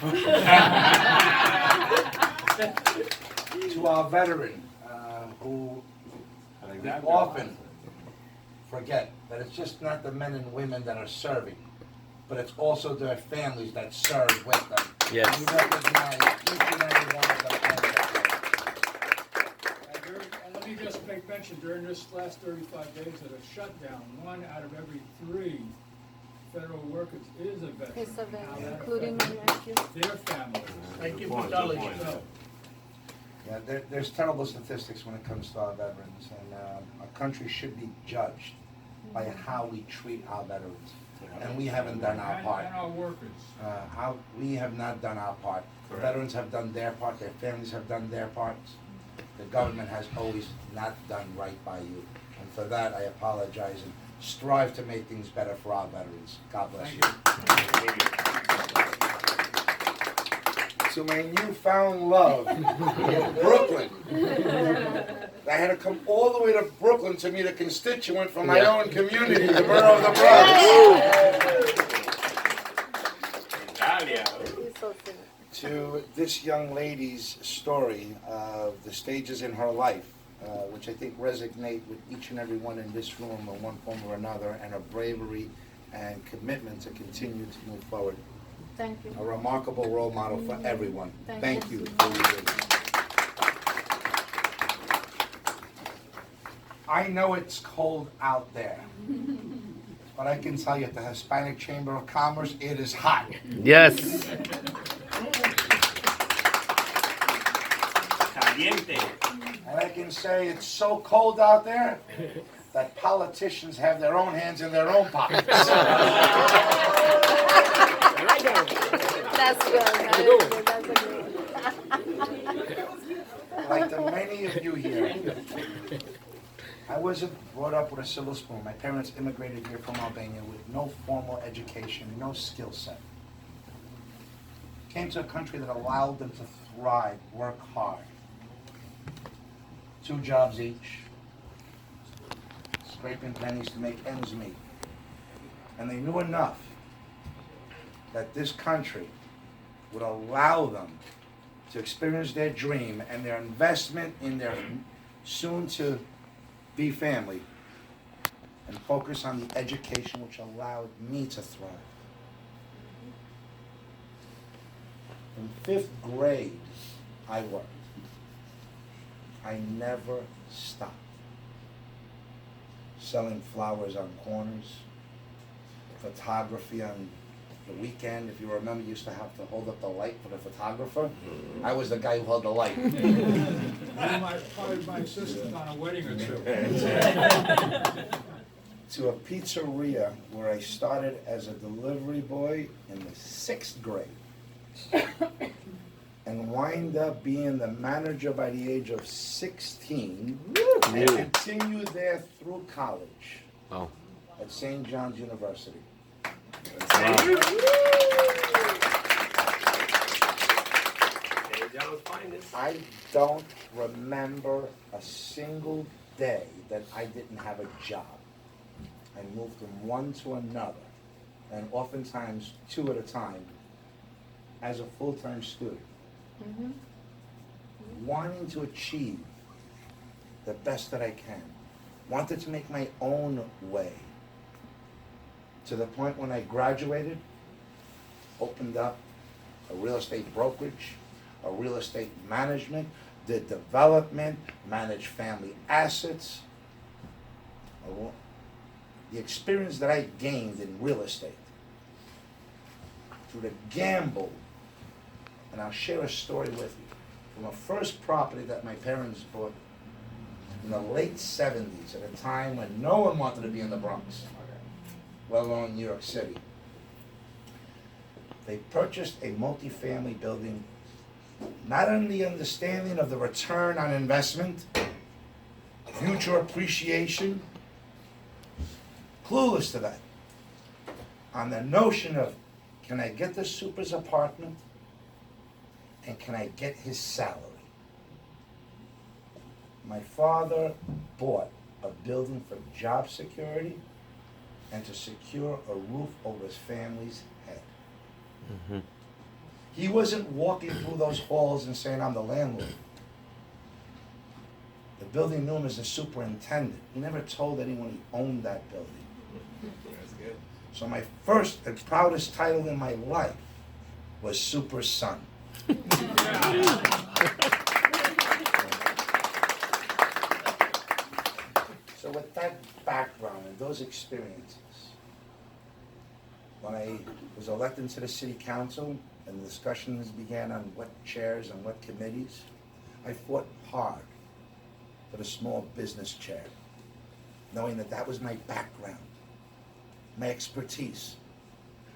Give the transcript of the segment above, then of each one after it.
To our veteran, who we often forget that it's just not the men and women that are serving, but it's also their families that serve with them. Yes. And we recognize each and every one of them. And let me just make mention, during this last 35 days of a shutdown, 1 out of every 3 federal workers is a veteran. It's a veteran, How that including affects my nephew. their families. Thank you Good for point, telling good us. point. Yeah, there's terrible statistics when it comes to our veterans, and our country should be judged by how we treat our veterans. And we haven't done our part. And our workers. We have not done our part. The Correct. veterans have done their part, their families have done their parts. The government has always not done right by you. And for that, I apologize and strive to make things better for our veterans. God bless you. To my newfound love in Brooklyn. I had to come all the way to Brooklyn to meet a constituent from my own community, the borough of the Bronx. He's so sweet. To this young lady's story of the stages in her life, which I think resonate with each and every one in this room in one form or another, and her bravery and commitment to continue to move forward. Thank you. A remarkable role model for everyone. Thank you. I know it's cold out there, but I can tell you at the Hispanic Chamber of Commerce, it is hot. Yes. Caliente. And I can say it's so cold out there that politicians have their own hands in their own pockets. That's good. That's good. That's a good. Like the many of you here, I wasn't brought up with a silver spoon. My parents immigrated here from Albania with no formal education, no skill set. Came to a country that allowed them to thrive, work hard. 2 jobs each, scraping pennies to make ends meet. And they knew enough that this country would allow them to experience their dream and their investment in their soon-to-be family and focus on the education which allowed me to thrive. In 5th grade, I worked. I never stopped. Selling flowers on corners, photography on the weekend. If you remember, you used to have to hold up the light for the photographer. I was the guy who held the light. Probably my assistant on a wedding or 2. To a pizzeria where I started as a delivery boy in the 6th grade. And wind up being the manager by the age of 16, and continued there through college Wow. at St. John's University. I don't remember a single day that I didn't have a job. I moved from one to another, and oftentimes 2 at a time, as a full-time student. Wanting to achieve the best that I can. Wanted to make my own way. To the point when I graduated, opened up a real estate brokerage, a real estate management, did development, managed family assets. The experience that I gained in real estate, through the gamble, and I'll share a story with you. From a first property that my parents bought in the late 70s, at a time when no one wanted to be in the Bronx, let alone New York City. They purchased a multifamily building, not in the understanding of the return on investment, future appreciation, clueless to that, on the notion of, can I get the super's apartment? And can I get his salary? My father bought a building for job security and to secure a roof over his family's head. He wasn't walking through those halls and saying, I'm the landlord. The building knew him as the superintendent. He never told anyone he owned that building. That's good. So my first and proudest title in my life was Super Son. So with that background and those experiences, when I was elected to the city council and the discussions began on what chairs and what committees, I fought hard for the small business chair, knowing that that was my background, my expertise,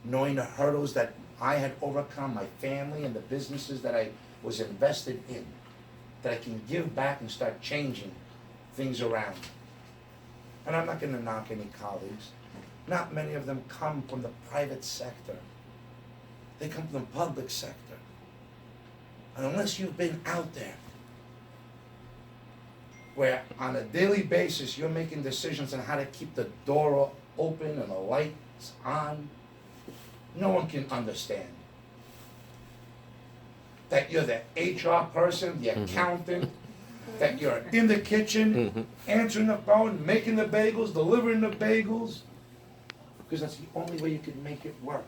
knowing the hurdles that I had overcome, my family and the businesses that I was invested in, that I can give back and start changing things around. And I'm not going to knock any colleagues. Not many of them come from the private sector. They come from the public sector. And unless you've been out there, where on a daily basis you're making decisions on how to keep the door open and the lights on, no one can understand. That you're the HR person, the accountant, that you're in the kitchen, answering the phone, making the bagels, delivering the bagels, because that's the only way you can make it work.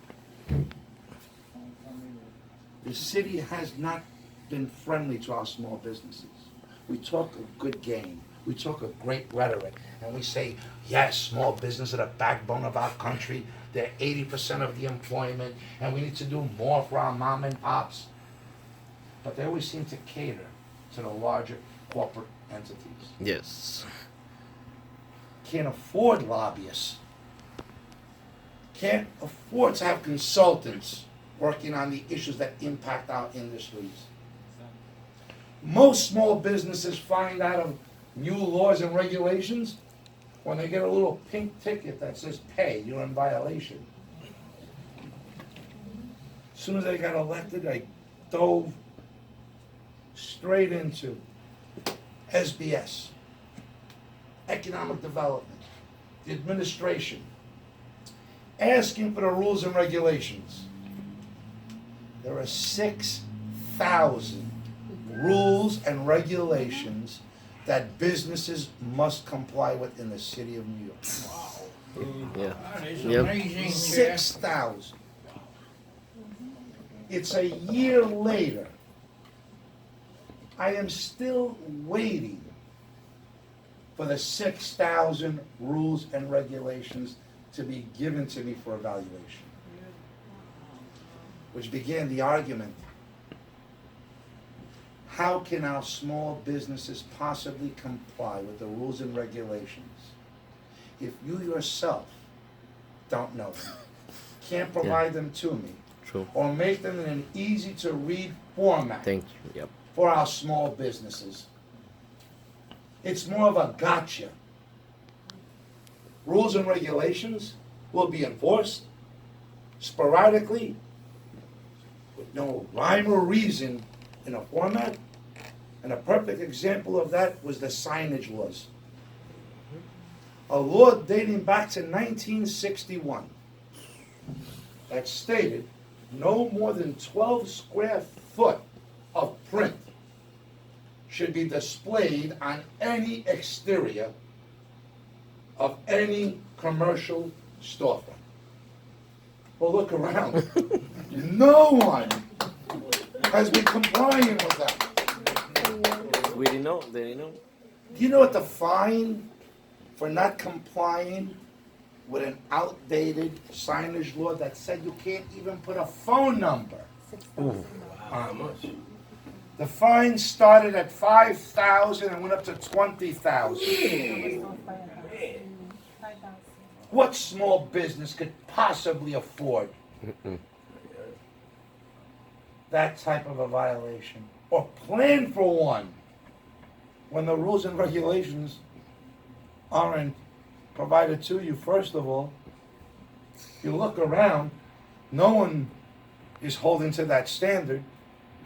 The city has not been friendly to our small businesses. We talk a good game, we talk a great rhetoric, and we say, yes, small business are the backbone of our country, they're 80% of the employment, and we need to do more for our mom and pops. But they always seem to cater to the larger corporate entities. Yes. Can't afford lobbyists. Can't afford to have consultants working on the issues that impact our industries. Most small businesses find out of new laws and regulations when they get a little pink ticket that says pay, you're in violation. As soon as I got elected, I dove straight into SBS, economic development, the administration, asking for the rules and regulations. There are 6,000 rules and regulations that businesses must comply with in the city of New York. Yeah. That is Yep. amazing, Chair. 6,000. It's a year later. I am still waiting for the 6,000 rules and regulations to be given to me for evaluation. Which began the argument, how can our small businesses possibly comply with the rules and regulations if you yourself don't know them, can't provide them to me, True. or make them in an easy to read format Thank you. Yep. for our small businesses? It's more of a gotcha. Rules and regulations will be enforced sporadically with no rhyme or reason in a format. And a perfect example of that was the signage laws. A law dating back to 1961 that stated no more than 12 square foot of print should be displayed on any exterior of any commercial storefront. Well, look around. No one has been complying with that. We didn't know. They didn't know. Do you know what the fine for not complying with an outdated signage law that said you can't even put a phone number? How much? The fine started at 5,000 and went up to 20,000. What small business could possibly afford that type of a violation or plan for one when the rules and regulations aren't provided to you? First of all, if you look around, no one is holding to that standard,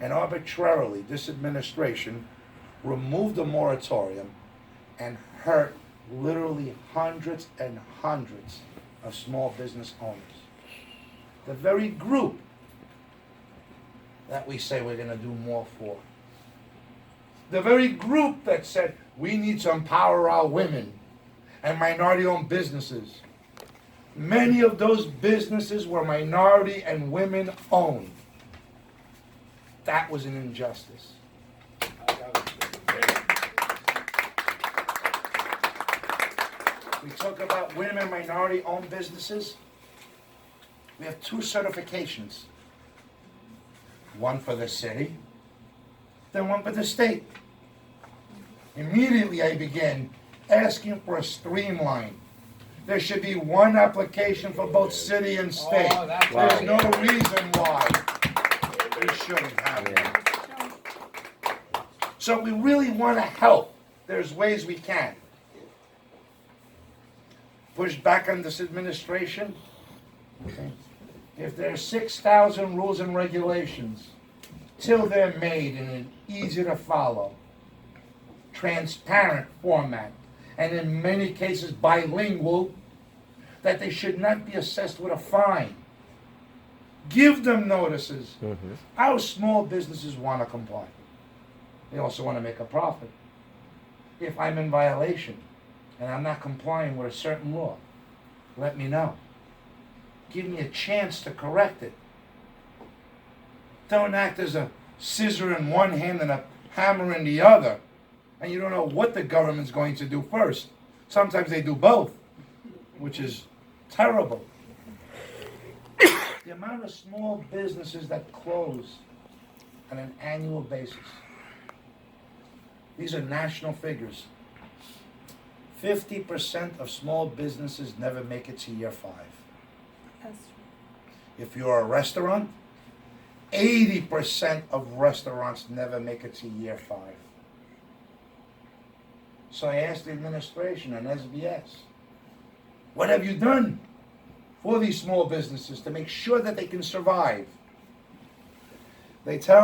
and arbitrarily this administration removed the moratorium and hurt literally hundreds and hundreds of small business owners. The very group that we say we're gonna do more for. The very group that said we need to empower our women and minority-owned businesses. Many of those businesses were minority and women-owned. That was an injustice. We talk about women and minority-owned businesses. We have 2 certifications. One for the city, then one for the state. Immediately I began asking for a streamline. There should be one application for both city and state. Oh, that's There's right. no reason why we shouldn't have Yeah. one. So we really want to help. There's ways we can. Push back on this administration. Okay. If there are 6,000 rules and regulations, till they're made in an easy to follow, transparent format, and in many cases bilingual, that they should not be assessed with a fine. Give them notices. Our small businesses want to comply. They also want to make a profit. If I'm in violation and I'm not complying with a certain law, let me know. Give me a chance to correct it. Don't act as a scissor in one hand and a hammer in the other, and you don't know what the government's going to do first. Sometimes they do both, which is terrible. The amount of small businesses that close on an annual basis. These are national figures. 50% of small businesses never make it to year 5. If you're a restaurant, 80% of restaurants never make it to year 5. So I asked the administration and SBS, what have you done for these small businesses to make sure that they can survive? They tell